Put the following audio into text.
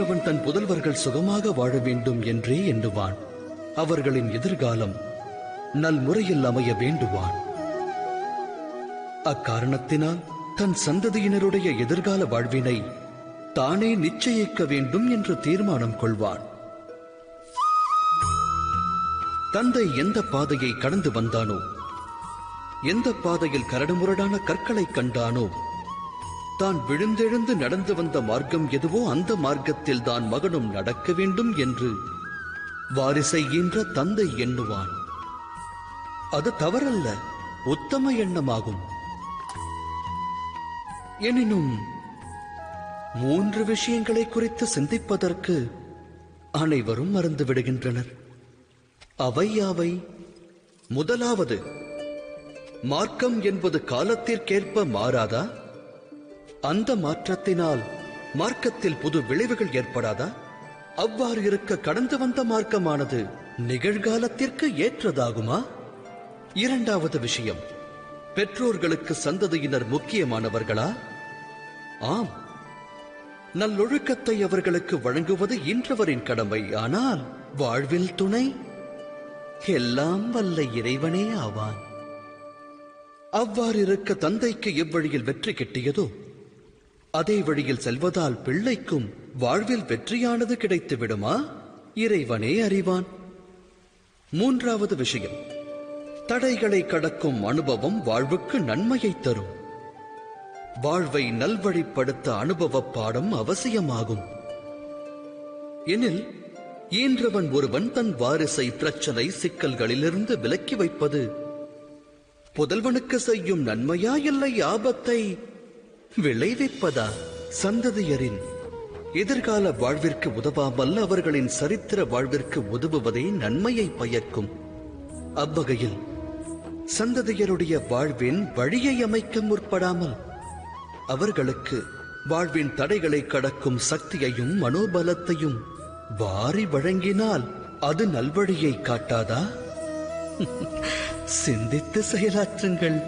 ஈன்றவன் தன் புதல்வர்கள் சுகமாக வாழ வேண்டும் என்றே எண்ணுவான். அவர்களின் எதிர்காலம் நல்முறையில் அமைய வேண்டுவான். அக்காரணத்தினால் தன் சந்ததியினருடைய எதிர்கால வாழ்வினை தானே நிச்சயிக்க வேண்டும் என்று தீர்மானம் கொள்வான். தந்தை எந்த பாதையை கடந்து வந்தானோ, எந்த பாதையில் கரடுமுரடான கற்களை கண்டானோ, தான் விழுந்தெழுந்து நடந்து வந்த மார்க்கம் எதுவோ அந்த மார்க்கத்தில் தான் மகனும் நடக்க வேண்டும் என்று வாரிசை ஈன்ற தந்தை எண்ணுவான். அது தவறல்ல, உத்தம எண்ணமாகும். எனினும் 3 விஷயங்களை குறித்து சிந்திப்பதற்கு அனைவரும் மறந்து விடுகின்றனர். அவை யாவை? முதலாவது, மார்க்கம் என்பது காலத்திற்கேற்ப மாறாதா? அந்த மாற்றத்தினால் மார்க்கத்தில் புது விளைவுகள் ஏற்படாதா? அவ்வாறு இருக்க கடந்து வந்த மார்க்கமானது நிகழ்காலத்திற்கு ஏற்றதாகுமா? இரண்டாவது விஷயம், பெற்றோர்களுக்கு சந்ததியினர் முக்கியமானவர்களா? ஆம், நல்லொழுக்கத்தை அவர்களுக்கு வழங்குவது ஈன்றவரின் கடமை. ஆனால் வாழ்வில் துணை எல்லாம் வல்ல இறைவனே ஆவான். அவ்வாறு இருக்க தந்தைக்கு எவ்வழியில் வெற்றி கிட்டியதோ அதே வழியில் செல்வதால் பிள்ளைக்கும் வாழ்வில் வெற்றியானது கிடைத்து விடுமா? இறைவனே அறிவான். மூன்றாவது விஷயம், தடைகளை கடக்கும் அனுபவம் வாழ்வுக்கு நன்மையை தரும். வாழ்வை நல்வழிப்படுத்த அனுபவ பாடம் அவசியமாகும். எனில் ஈன்றவன் ஒருவன் தன் வாரிசை பிரச்சனை சிக்கல்களிலிருந்து விலக்கி வைப்பது புதல்வனுக்கு செய்யும் நன்மையா, இல்லை ஆபத்தை விளைவிப்பதா? சந்ததியரின் எதிர்கால வாழ்விற்கு உதவாமல் அவர்களின் சரித்திர வாழ்விற்கு உதவுவதே நன்மையை பயக்கும். அவ்வகையில் சந்ததியருடைய வாழ்வின் வழியை அமைக்க முற்படாமல் அவர்களுக்கு வாழ்வின் தடைகளை கடக்கும் சக்தியையும் மனோபலத்தையும் வாரி வழங்கினால் அது நல்வழியை காட்டாதா? சிந்தித்து செயலாற்றுங்கள்.